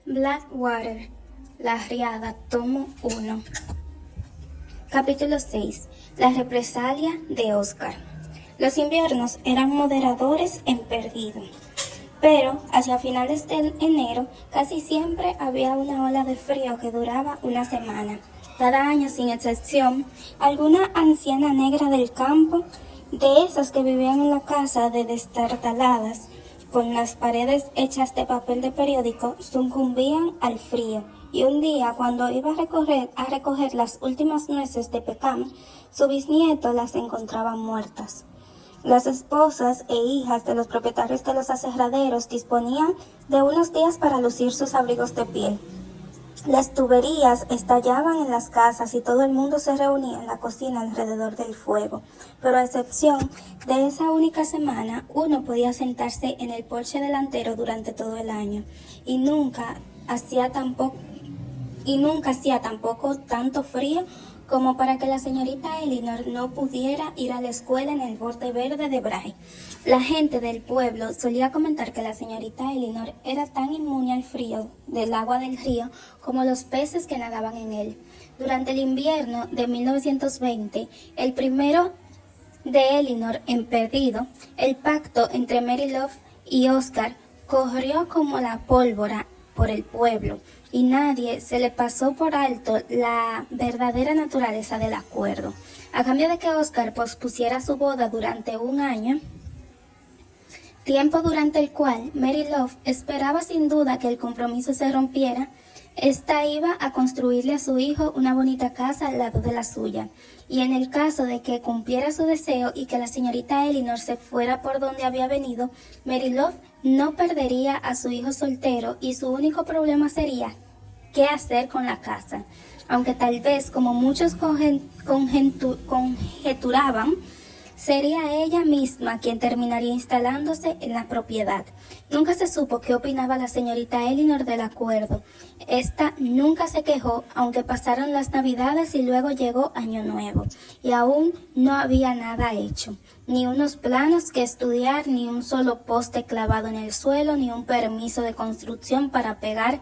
Blackwater, La Riada, tomo 1. Capítulo 6. La represalia de Oscar. Los inviernos eran moderadores en Perdido, pero hacia finales de enero casi siempre había una ola de frío que duraba una semana. Cada año, sin excepción, alguna anciana negra del campo, de esas que vivían en la casa de destartaladas, con las paredes hechas de papel de periódico, sucumbían al frío. Y un día, cuando iba a recoger las últimas nueces de pecán, su bisnieto las encontraba muertas. Las esposas e hijas de los propietarios de los aserraderos disponían de unos días para lucir sus abrigos de piel. Las tuberías estallaban en las casas y todo el mundo se reunía en la cocina alrededor del fuego. Pero a excepción de esa única semana, uno podía sentarse en el porche delantero durante todo el año y nunca hacía tampoco tanto frío como para que la señorita Elinor no pudiera ir a la escuela en el borde verde de Bray. La gente del pueblo solía comentar que la señorita Elinor era tan inmune al frío del agua del río como los peces que nadaban en él. Durante el invierno de 1920, el primero de Elinor en Perdido, el pacto entre Mary Love y Oscar corrió como la pólvora por el pueblo, y nadie se le pasó por alto la verdadera naturaleza del acuerdo. A cambio de que Oscar pospusiera su boda durante un año, tiempo durante el cual Mary Love esperaba sin duda que el compromiso se rompiera, esta iba a construirle a su hijo una bonita casa al lado de la suya, y en el caso de que cumpliera su deseo y que la señorita Elinor se fuera por donde había venido, Mary Love no perdería a su hijo soltero y su único problema sería qué hacer con la casa, aunque tal vez, como muchos conjeturaban, sería ella misma quien terminaría instalándose en la propiedad. Nunca se supo qué opinaba la señorita Elinor del acuerdo. Esta nunca se quejó, aunque pasaron las Navidades y luego llegó Año Nuevo, y aún no había nada hecho. Ni unos planos que estudiar, ni un solo poste clavado en el suelo, ni un permiso de construcción para pegar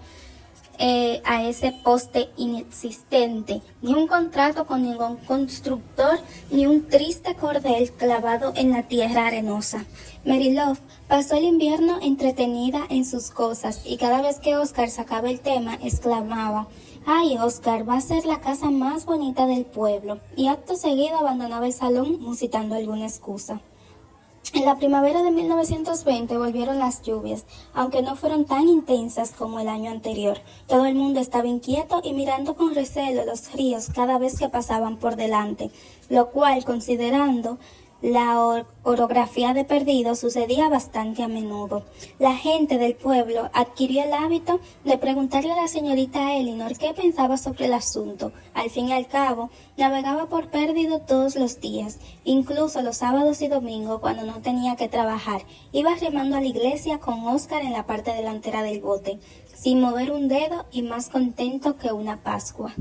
a ese poste inexistente, ni un contrato con ningún constructor, ni un triste cordel clavado en la tierra arenosa. Mary Love pasó el invierno entretenida en sus cosas, y cada vez que Oscar sacaba el tema, exclamaba: «¡Ay, Oscar, va a ser la casa más bonita del pueblo!», y acto seguido abandonaba el salón musitando alguna excusa. En la primavera de 1920 volvieron las lluvias, aunque no fueron tan intensas como el año anterior. Todo el mundo estaba inquieto y mirando con recelo los ríos cada vez que pasaban por delante, lo cual, considerando la orografía de Perdido, sucedía bastante a menudo. La gente del pueblo adquirió el hábito de preguntarle a la señorita Elinor qué pensaba sobre el asunto. Al fin y al cabo, navegaba por Perdido todos los días, incluso los sábados y domingos cuando no tenía que trabajar. Iba remando a la iglesia con Oscar en la parte delantera del bote, sin mover un dedo y más contento que una Pascua.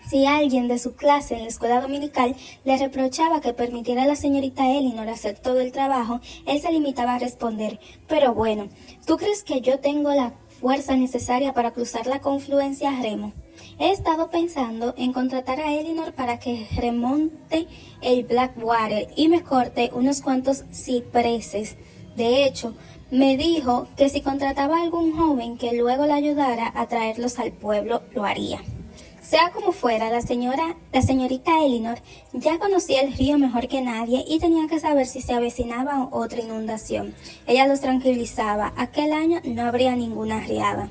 Si alguien de su clase en la escuela dominical le reprochaba que permitiera a la señorita Elinor hacer todo el trabajo, él se limitaba a responder: «Pero bueno, ¿tú crees que yo tengo la fuerza necesaria para cruzar la confluencia a remo? He estado pensando en contratar a Elinor para que remonte el Blackwater y me corte unos cuantos cipreses. De hecho, me dijo que si contrataba a algún joven que luego la ayudara a traerlos al pueblo, lo haría». Sea como fuera, la señorita Elinor ya conocía el río mejor que nadie y tenía que saber si se avecinaba otra inundación. Ella los tranquilizaba: aquel año no habría ninguna riada.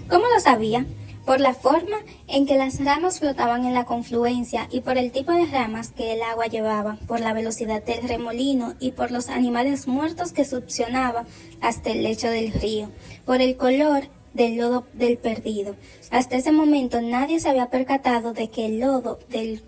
¿Cómo lo sabía? Por la forma en que las ramas flotaban en la confluencia y por el tipo de ramas que el agua llevaba, por la velocidad del remolino y por los animales muertos que succionaba hasta el lecho del río, por el color del lodo del Perdido. Hasta ese momento nadie se había percatado de que el lodo de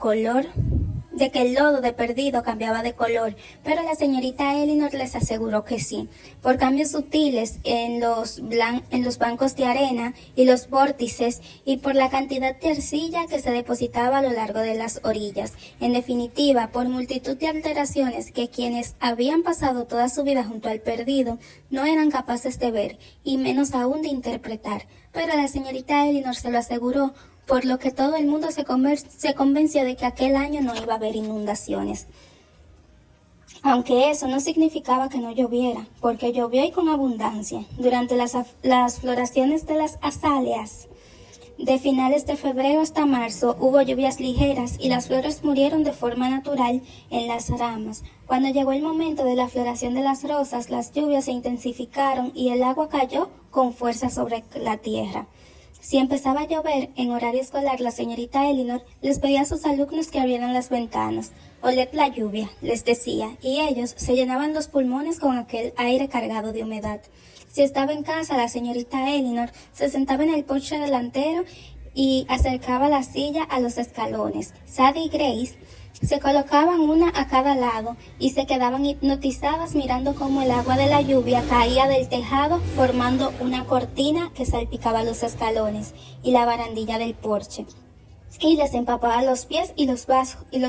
Perdido cambiaba de color, pero la señorita Elinor les aseguró que sí, por cambios sutiles en los bancos de arena y los vórtices, y por la cantidad de arcilla que se depositaba a lo largo de las orillas. En definitiva, por multitud de alteraciones que quienes habían pasado toda su vida junto al Perdido no eran capaces de ver, y menos aún de interpretar. pero la señorita Elinor se lo aseguró, por lo que todo el mundo se convenció de que aquel año no iba a haber inundaciones. Aunque eso no significaba que no lloviera, porque llovió y con abundancia. Durante las floraciones de las azaleas, de finales de febrero hasta marzo, hubo lluvias ligeras y las flores murieron de forma natural en las ramas. Cuando llegó el momento de la floración de las rosas, las lluvias se intensificaron y el agua cayó con fuerza sobre la tierra. Si empezaba a llover en horario escolar, la señorita Elinor les pedía a sus alumnos que abrieran las ventanas. «Oled la lluvia», les decía, y ellos se llenaban los pulmones con aquel aire cargado de humedad. Si estaba en casa, la señorita Elinor se sentaba en el porche delantero y acercaba la silla a los escalones. Sadie y Grace se colocaban una a cada lado y se quedaban hipnotizadas mirando cómo el agua de la lluvia caía del tejado formando una cortina que salpicaba los escalones y la barandilla del porche y les empapaba los pies y los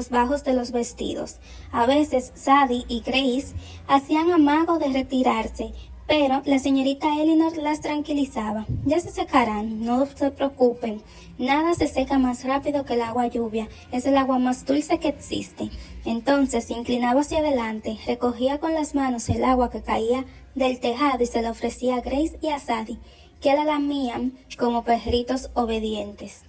bajos de los vestidos. A veces Sadie y Grace hacían amago de retirarse, pero la señorita Elinor las tranquilizaba. «Ya se secarán, no se preocupen. Nada se seca más rápido que el agua lluvia. Es el agua más dulce que existe». Entonces se inclinaba hacia adelante, recogía con las manos el agua que caía del tejado y se la ofrecía a Grace y a Sadie, que la lamían como perritos obedientes.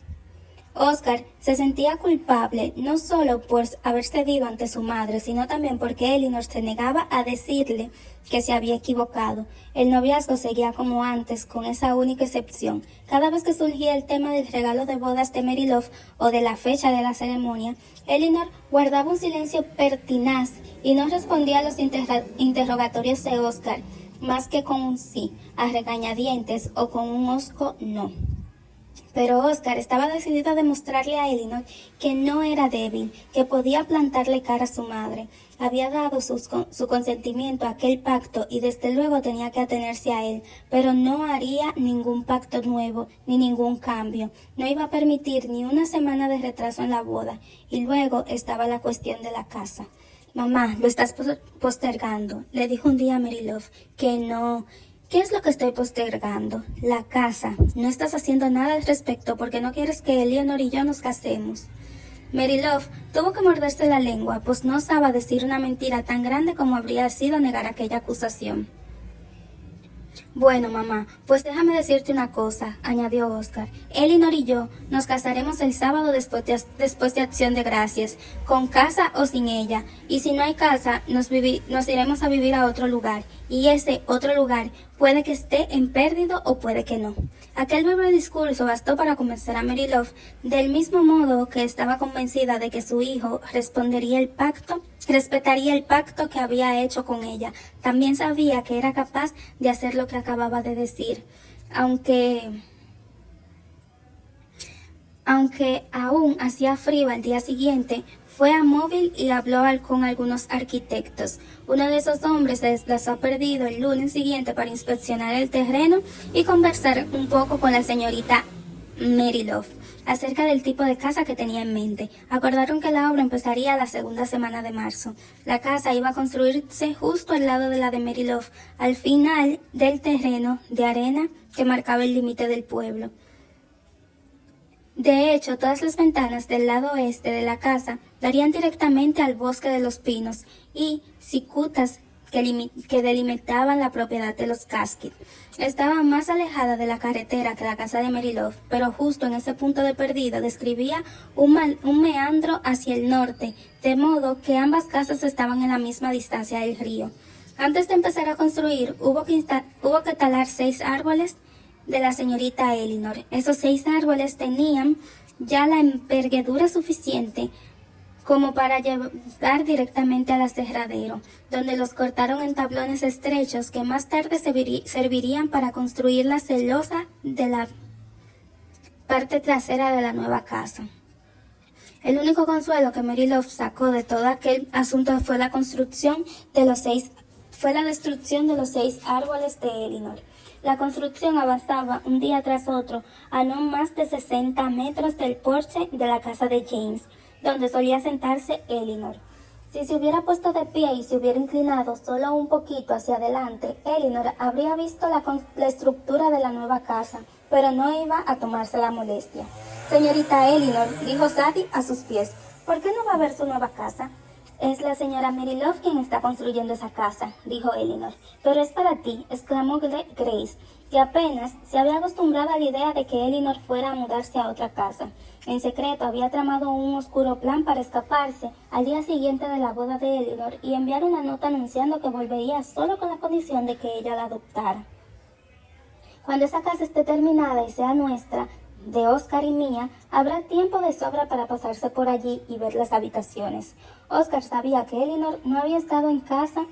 Oscar se sentía culpable no solo por haber cedido ante su madre, sino también porque Elinor se negaba a decirle que se había equivocado. El noviazgo seguía como antes, con esa única excepción. Cada vez que surgía el tema del regalo de bodas de Mary Love o de la fecha de la ceremonia, Elinor guardaba un silencio pertinaz y no respondía a los interrogatorios de Oscar, más que con un sí, a regañadientes o con un hosco no. Pero Oscar estaba decidido a demostrarle a Elinor que no era débil, que podía plantarle cara a su madre. Había dado su consentimiento a aquel pacto y desde luego tenía que atenerse a él, pero no haría ningún pacto nuevo ni ningún cambio. No iba a permitir ni una semana de retraso en la boda. Y luego estaba la cuestión de la casa. «Mamá, lo estás postergando», le dijo un día a Mary Love. «Que no». «¿Qué es lo que estoy postergando?» «La casa. No estás haciendo nada al respecto porque no quieres que Eleanor y yo nos casemos». Mary Love tuvo que morderse la lengua, pues no osaba decir una mentira tan grande como habría sido negar aquella acusación. «Bueno, mamá, pues déjame decirte una cosa», añadió Oscar. «Elinor y yo nos casaremos el sábado después de Acción de Gracias, con casa o sin ella. Y si no hay casa, nos iremos a vivir a otro lugar. Y ese otro lugar puede que esté en pérdido o puede que no». Aquel breve discurso bastó para convencer a Mary Love, del mismo modo que estaba convencida de que su hijo respetaría el pacto que había hecho con ella. También sabía que era capaz de hacer lo que acababa de decir, aunque aún hacía frío al día siguiente. Fue a Mobile y habló con algunos arquitectos. Uno de esos hombres se desplazó a Perdido el lunes siguiente para inspeccionar el terreno y conversar un poco con la señorita Mary Love acerca del tipo de casa que tenía en mente. Acordaron que la obra empezaría la segunda semana de marzo. La casa iba a construirse justo al lado de la de Mary Love, al final del terreno de arena que marcaba el límite del pueblo. De hecho, todas las ventanas del lado oeste de la casa darían directamente al bosque de los pinos y cicutas que delimitaban la propiedad de los Casket. Estaba más alejada de la carretera que la casa de Mary Love, pero justo en ese punto de pérdida describía un meandro hacia el norte, de modo que ambas casas estaban en la misma distancia del río. Antes de empezar a construir, hubo que talar 6 árboles de la señorita Elinor. Esos 6 árboles tenían ya la envergadura suficiente como para llegar directamente al aserradero, donde los cortaron en tablones estrechos que más tarde servirían para construir la celosa de la parte trasera de la nueva casa. El único consuelo que Mary Love sacó de todo aquel asunto fue la destrucción de los 6 árboles de Elinor. La construcción avanzaba un día tras otro a no más de 60 metros del porche de la casa de James, donde solía sentarse Elinor. Si se hubiera puesto de pie y se hubiera inclinado solo un poquito hacia adelante, Elinor habría visto la estructura de la nueva casa, pero no iba a tomarse la molestia. Señorita Elinor, dijo Sadie a sus pies, ¿por qué no va a ver su nueva casa? Es la señora Mary Love quien está construyendo esa casa, dijo Elinor. Pero es para ti, exclamó Grace, que apenas se había acostumbrado a la idea de que Elinor fuera a mudarse a otra casa. En secreto había tramado un oscuro plan para escaparse al día siguiente de la boda de Elinor y enviar una nota anunciando que volvería solo con la condición de que ella la adoptara. Cuando esa casa esté terminada y sea nuestra, de Oscar y mía, habrá tiempo de sobra para pasarse por allí y ver las habitaciones. Oscar sabía que Elinor no había estado en casa,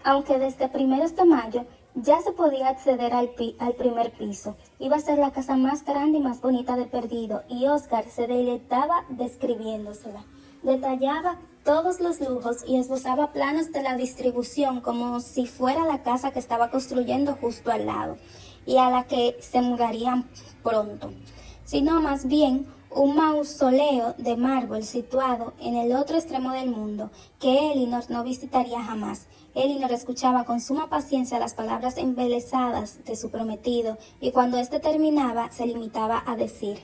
aunque desde primeros de mayo ya se podía acceder al primer piso. Iba a ser la casa más grande y más bonita de Perdido, y Oscar se deleitaba describiéndosela. Detallaba todos los lujos y esbozaba planos de la distribución como si fuera la casa que estaba construyendo justo al lado y a la que se mudarían pronto, sino más bien un mausoleo de mármol situado en el otro extremo del mundo que Elinor no visitaría jamás. Elinor escuchaba con suma paciencia las palabras embelesadas de su prometido y cuando éste terminaba se limitaba a decir: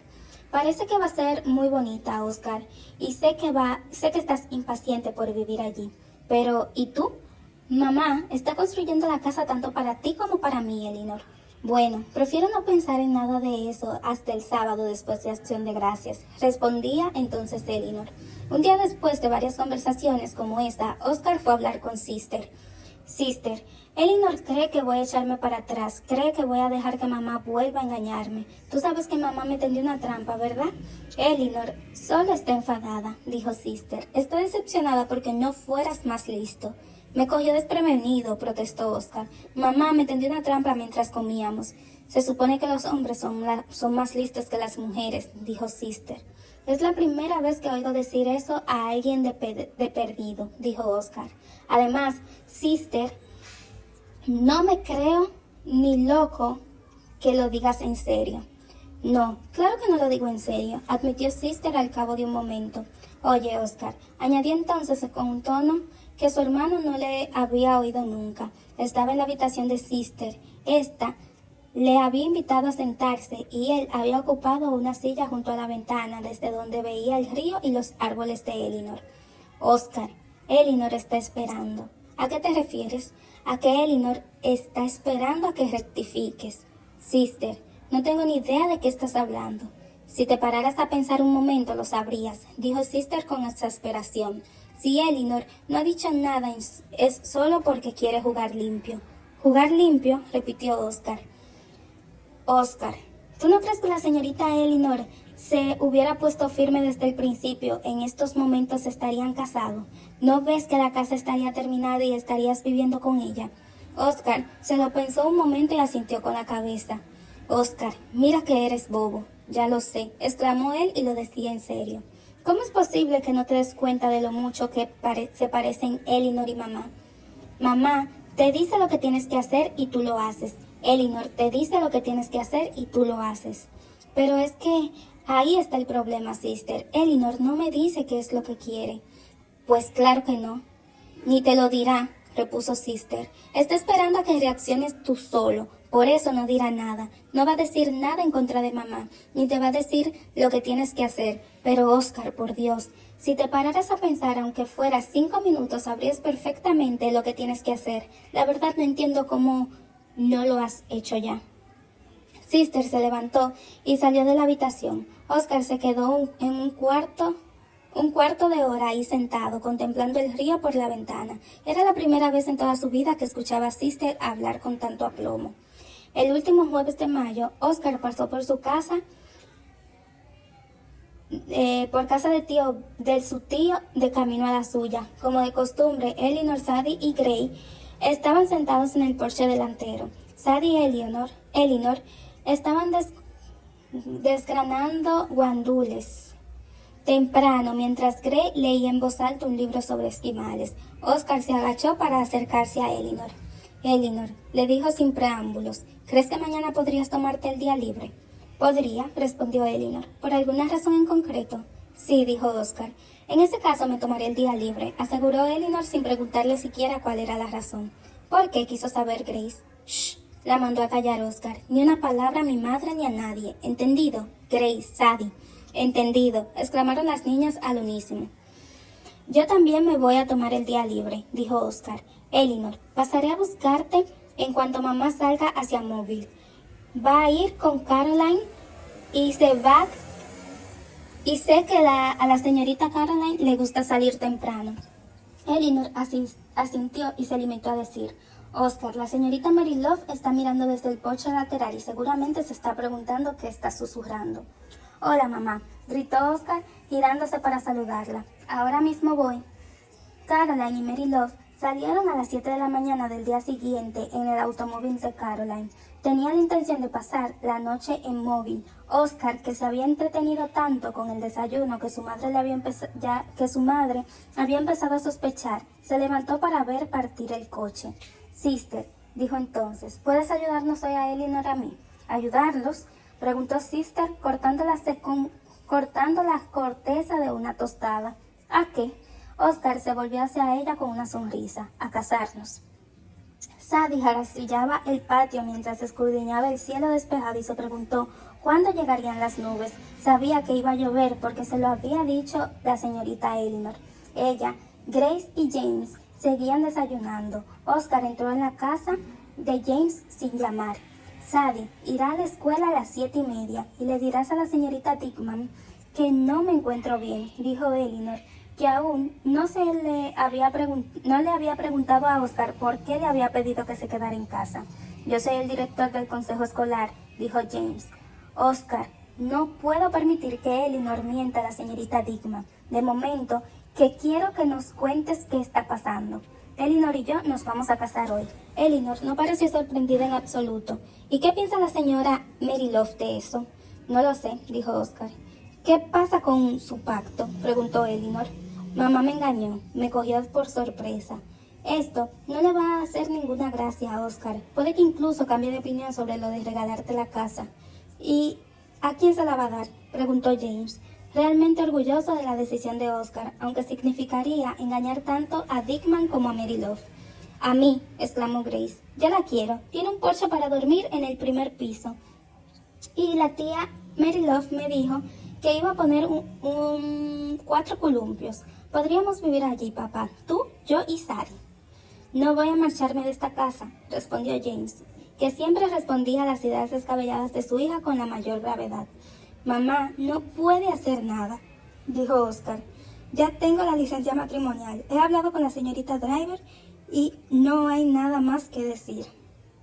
parece que va a ser muy bonita, Oscar, y sé que estás impaciente por vivir allí. Pero, ¿y tú? Mamá está construyendo la casa tanto para ti como para mí, Elinor. Bueno, prefiero no pensar en nada de eso hasta el sábado después de Acción de Gracias, respondía entonces Elinor. Un día después de varias conversaciones como esta, Oscar fue a hablar con Sister. Sister, Elinor cree que voy a echarme para atrás, cree que voy a dejar que mamá vuelva a engañarme. Tú sabes que mamá me tendió una trampa, ¿verdad? Elinor solo está enfadada, dijo Sister. Está decepcionada porque no fueras más listo. Me cogió desprevenido, protestó Oscar. Mamá me tendió una trampa mientras comíamos. Se supone que los hombres son más listos que las mujeres, dijo Sister. Es la primera vez que oigo decir eso a alguien de Perdido, dijo Oscar. Además, Sister, no me creo ni loco que lo digas en serio. No, claro que no lo digo en serio, admitió Sister al cabo de un momento. Oye, Oscar, añadió entonces con un tono que su hermano no le había oído nunca. Estaba en la habitación de Sister. Esta le había invitado a sentarse y él había ocupado una silla junto a la ventana desde donde veía el río y los árboles de Elinor. Oscar, Elinor está esperando. ¿A qué te refieres? A que Elinor está esperando a que rectifiques. Sister, no tengo ni idea de qué estás hablando. Si te pararas a pensar un momento lo sabrías, dijo Sister con exasperación. Si Elinor no ha dicho nada es solo porque quiere jugar limpio. ¿Jugar limpio?, repitió Oscar. Oscar, ¿tú no crees que la señorita Elinor se hubiera puesto firme desde el principio? En estos momentos estarían casados. ¿No ves que la casa estaría terminada y estarías viviendo con ella? Oscar se lo pensó un momento y asintió con la cabeza. Oscar, mira que eres bobo. Ya lo sé, exclamó él y lo decía en serio. ¿Cómo es posible que no te des cuenta de lo mucho que se parecen Elinor y mamá? Mamá te dice lo que tienes que hacer y tú lo haces. Elinor te dice lo que tienes que hacer y tú lo haces. Pero es que ahí está el problema, Sister. Elinor no me dice qué es lo que quiere. Pues claro que no. Ni te lo dirá, repuso Sister. Está esperando a que reacciones tú solo. Por eso no dirá nada. No va a decir nada en contra de mamá, ni te va a decir lo que tienes que hacer. Pero Oscar, por Dios, si te pararas a pensar, aunque fuera 5 minutos, sabrías perfectamente lo que tienes que hacer. La verdad no entiendo cómo no lo has hecho ya. Sister se levantó y salió de la habitación. Oscar se quedó en un cuarto de hora ahí sentado, contemplando el río por la ventana. Era la primera vez en toda su vida que escuchaba a Sister hablar con tanto aplomo. El último jueves de mayo, Oscar pasó por su casa, por casa de su tío, de camino a la suya. Como de costumbre, Elinor, Sadie y Gray estaban sentados en el porche delantero. Sadie y Elinor estaban desgranando guandules temprano, mientras Gray leía en voz alta un libro sobre esquimales. Oscar se agachó para acercarse a Elinor. Elinor, le dijo sin preámbulos, ¿crees que mañana podrías tomarte el día libre? Podría, respondió Elinor. ¿Por alguna razón en concreto? Sí, dijo Oscar. En ese caso me tomaré el día libre, aseguró Elinor sin preguntarle siquiera cuál era la razón. ¿Por qué? Quiso saber Grace. Shh, la mandó a callar Oscar. Ni una palabra a mi madre ni a nadie. ¿Entendido? Grace, Sadie. Entendido, exclamaron las niñas al unísono. Yo también me voy a tomar el día libre, dijo Oscar. Elinor, pasaré a buscarte en cuanto mamá salga hacia Mobile. Va a ir con Caroline y se va. Y sé que a la señorita Caroline le gusta salir temprano. Elinor asintió y se limitó a decir, Oscar, la señorita Mary Love está mirando desde el porche lateral y seguramente se está preguntando qué está susurrando. Hola, mamá, gritó Oscar, girándose para saludarla. Ahora mismo voy. Caroline y Mary Love salieron a las 7 de la mañana del día siguiente en el automóvil de Caroline. Tenían la intención de pasar la noche en Mobile. Oscar, que se había entretenido tanto con el desayuno que su madre había empezado a sospechar, se levantó para ver partir el coche. Sister, dijo entonces, ¿puedes ayudarnos hoy a Elinor y a mí? ¿Ayudarlos? Preguntó Sister, cortando la corteza de una tostada. ¿A qué? Oscar se volvió hacia ella con una sonrisa. A casarnos. Sadie jarastillaba el patio mientras escudriñaba el cielo despejado y se preguntó cuándo llegarían las nubes. Sabía que iba a llover porque se lo había dicho la señorita Elinor. Ella, Grace y James seguían desayunando. Oscar entró en la casa de James sin llamar. Sadie irá a la escuela a las 7:30 y le dirás a la señorita Dickman que no me encuentro bien, dijo Elinor, que aún no le había preguntado a Oscar por qué le había pedido que se quedara en casa. Yo soy el director del consejo escolar, dijo James. Oscar, no puedo permitir que Elinor mienta a la señorita Dickman. De momento, que quiero que nos cuentes qué está pasando. Elinor y yo nos vamos a casar hoy. Elinor no pareció sorprendida en absoluto. ¿Y qué piensa la señora Mary Love de eso? No lo sé, dijo Oscar. ¿Qué pasa con su pacto? Preguntó Elinor. Mamá me engañó, me cogió por sorpresa. Esto no le va a hacer ninguna gracia a Oscar. Puede que incluso cambie de opinión sobre lo de regalarte la casa. ¿Y a quién se la va a dar? Preguntó James, realmente orgulloso de la decisión de Oscar, aunque significaría engañar tanto a Dickman como a Mary Love. A mí, exclamó Grace. Yo la quiero. Tiene un porche para dormir en el primer piso. Y la tía Mary Love me dijo que iba a poner 4 columpios. Podríamos vivir allí, papá, tú, yo y Sadie. No voy a marcharme de esta casa, respondió James, que siempre respondía a las ideas descabelladas de su hija con la mayor gravedad. Mamá no puede hacer nada, dijo Oscar. Ya tengo la licencia matrimonial. He hablado con la señorita Driver y no hay nada más que decir.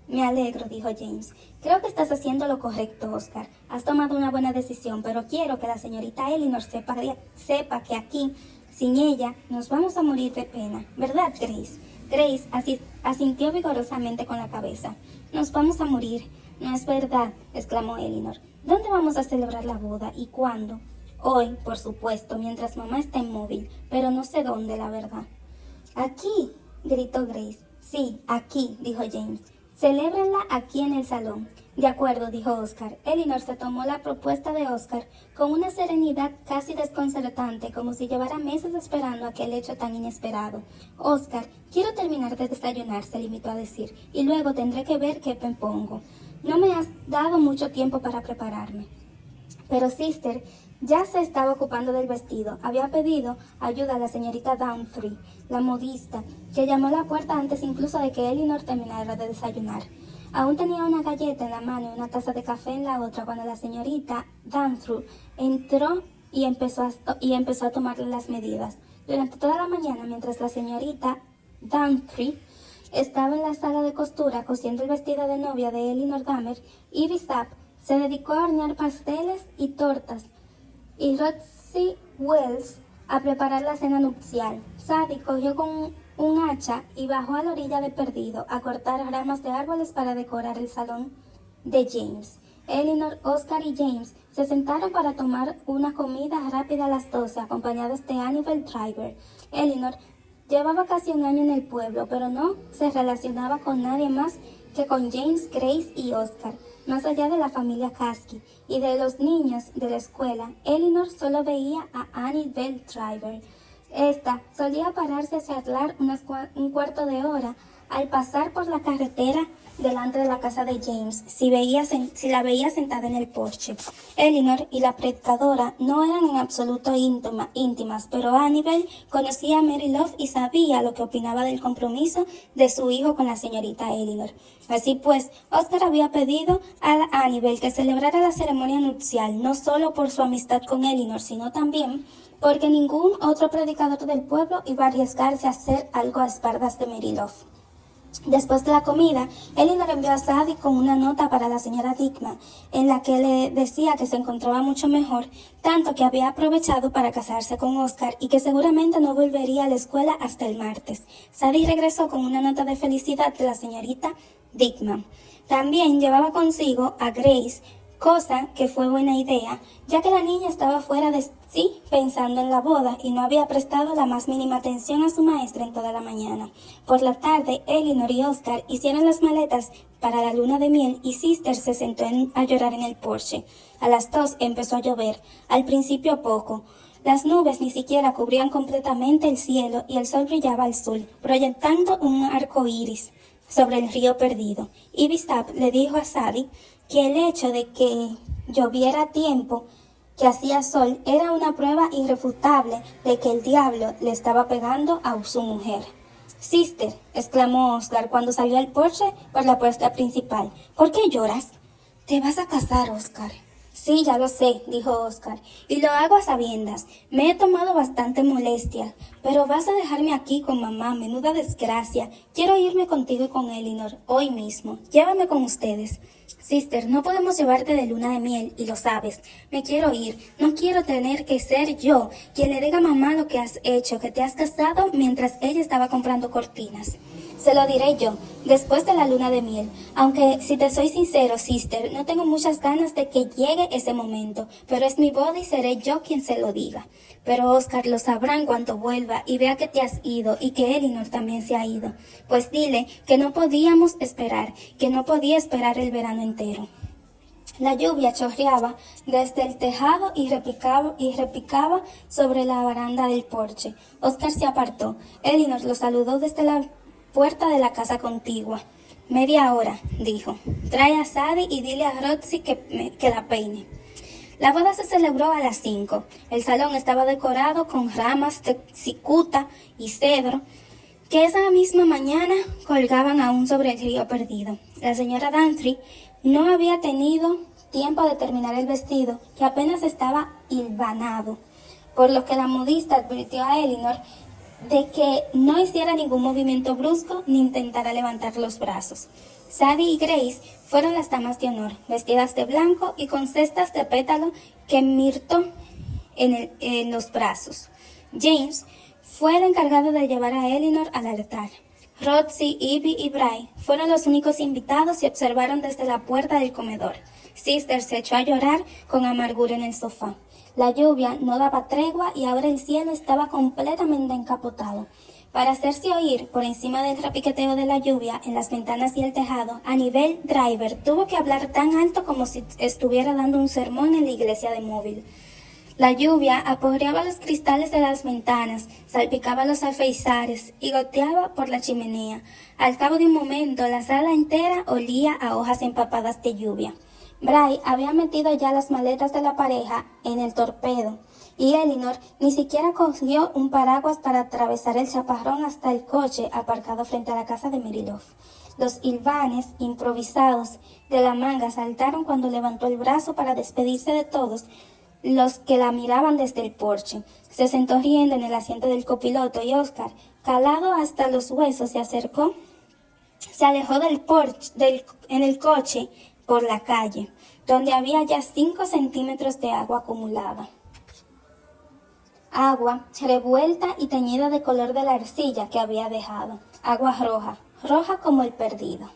Me alegro, dijo James. Creo que estás haciendo lo correcto, Oscar. Has tomado una buena decisión, pero quiero que la señorita Elinor sepa que aquí, sin ella, nos vamos a morir de pena. ¿Verdad, Grace? Grace asintió vigorosamente con la cabeza. Nos vamos a morir. No es verdad, exclamó Elinor. ¿Dónde vamos a celebrar la boda y cuándo? Hoy, por supuesto, mientras mamá está en Mobile, pero no sé dónde, la verdad. Aquí, gritó Grace. Sí, aquí, dijo James. Celébrenla aquí en el salón. De acuerdo, dijo Oscar. Elinor se tomó la propuesta de Oscar con una serenidad casi desconcertante, como si llevara meses esperando aquel hecho tan inesperado. Oscar, quiero terminar de desayunar, se limitó a decir, y luego tendré que ver qué me pongo. No me has dado mucho tiempo para prepararme. Pero Sister ya se estaba ocupando del vestido. Había pedido ayuda a la señorita Downtree, la modista, que llamó a la puerta antes incluso de que Elinor terminara de desayunar. Aún tenía una galleta en la mano y una taza de café en la otra cuando la señorita Downtree entró y empezó a tomarle las medidas. Durante toda la mañana, mientras la señorita Downtree estaba en la sala de costura cosiendo el vestido de novia de Elinor Dahmer, Ivy Sapp se dedicó a hornear pasteles y tortas, y Roxy Wells a preparar la cena nupcial. Sadie cogió con un hacha y bajó a la orilla de Perdido a cortar ramas de árboles para decorar el salón de James. Elinor, Oscar y James se sentaron para tomar una comida rápida a las 12, acompañados de Annabel Driver. Elinor llevaba casi un año en el pueblo, pero no se relacionaba con nadie más que con James, Grace y Oscar. más allá de la familia Kasky y de los niños de la escuela, Elinor solo veía a Annie Bell Driver. Esta solía pararse a charlar un cuarto de hora al pasar por la carretera delante de la casa de James, si la veía sentada en el porche. Elinor y la predicadora no eran en absoluto íntimas, pero Annabel conocía a Mary Love y sabía lo que opinaba del compromiso de su hijo con la señorita Elinor. Así pues, Oscar había pedido a Annabel que celebrara la ceremonia nupcial, no solo por su amistad con Elinor, sino también porque ningún otro predicador del pueblo iba a arriesgarse a hacer algo a espaldas de Mary Love. Después de la comida, Elinor envió a Sadie con una nota para la señora Dickman, en la que le decía que se encontraba mucho mejor, tanto que había aprovechado para casarse con Oscar y que seguramente no volvería a la escuela hasta el martes. Sadie regresó con una nota de felicidad de la señorita Dickman. También llevaba consigo a Grace, cosa que fue buena idea, ya que la niña estaba fuera de sí pensando en la boda y no había prestado la más mínima atención a su maestra en toda la mañana. Por la tarde, Elinor y Oscar hicieron las maletas para la luna de miel y Sister se sentó a llorar en el porche. A las 2 empezó a llover, al principio poco. Las nubes ni siquiera cubrían completamente el cielo y el sol brillaba al sur, proyectando un arco iris sobre el río perdido. Ivy Stapp le dijo a Sadie que el hecho de que lloviera a tiempo, que hacía sol, era una prueba irrefutable de que el diablo le estaba pegando a su mujer. «Sister», exclamó Oscar cuando salió al porche por la puerta principal, «¿por qué lloras?» «Te vas a casar, Oscar». «Sí, ya lo sé», dijo Oscar, «y lo hago a sabiendas. Me he tomado bastante molestia, pero vas a dejarme aquí con mamá, menuda desgracia. Quiero irme contigo y con Elinor, hoy mismo. Llévame con ustedes». «Sister, no podemos llevarte de luna de miel, y lo sabes. Me quiero ir. No quiero tener que ser yo quien le diga a mamá lo que has hecho, que te has casado mientras ella estaba comprando cortinas». «Se lo diré yo, después de la luna de miel. Aunque, si te soy sincero, Sister, no tengo muchas ganas de que llegue ese momento, pero es mi boda y seré yo quien se lo diga. Pero Oscar lo sabrá en cuanto vuelva y vea que te has ido y que Elinor también se ha ido. Pues dile que no podíamos esperar, que no podía esperar el verano entero». La lluvia chorreaba desde el tejado y repicaba sobre la baranda del porche. Oscar se apartó. Elinor lo saludó desde la puerta de la casa contigua. «Media hora», dijo. «Trae a Sadie y dile a Roxy que la peine». La boda se celebró a las 5. El salón estaba decorado con ramas de cicuta y cedro, que esa misma mañana colgaban aún sobre el río perdido. La señora Dantry no había tenido tiempo de terminar el vestido, que apenas estaba hilvanado, por lo que la modista advirtió a Elinor de que no hiciera ningún movimiento brusco ni intentara levantar los brazos. Sadie y Grace fueron las damas de honor, vestidas de blanco y con cestas de pétalo que mirtó en los brazos. James fue el encargado de llevar a Elinor al altar. Roxy, Ivy y Bray fueron los únicos invitados y observaron desde la puerta del comedor. Sister se echó a llorar con amargura en el sofá. La lluvia no daba tregua y ahora el cielo estaba completamente encapotado. Para hacerse oír por encima del repiqueteo de la lluvia en las ventanas y el tejado, Annabel Driver tuvo que hablar tan alto como si estuviera dando un sermón en la iglesia de Móvil. La lluvia aporreaba los cristales de las ventanas, salpicaba los alféizares y goteaba por la chimenea. Al cabo de un momento, la sala entera olía a hojas empapadas de lluvia. Bray había metido ya las maletas de la pareja en el torpedo, y Elinor ni siquiera cogió un paraguas para atravesar el chaparrón hasta el coche aparcado frente a la casa de Mary Love. Los hilvanes improvisados de la manga saltaron cuando levantó el brazo para despedirse de todos los que la miraban desde el porche. Se sentó riendo en el asiento del copiloto y Oscar, calado hasta los huesos, se alejó en el coche por la calle, donde había ya 5 centímetros de agua acumulada. Agua revuelta y teñida de color de la arcilla que había dejado. Agua roja, roja como el perdido.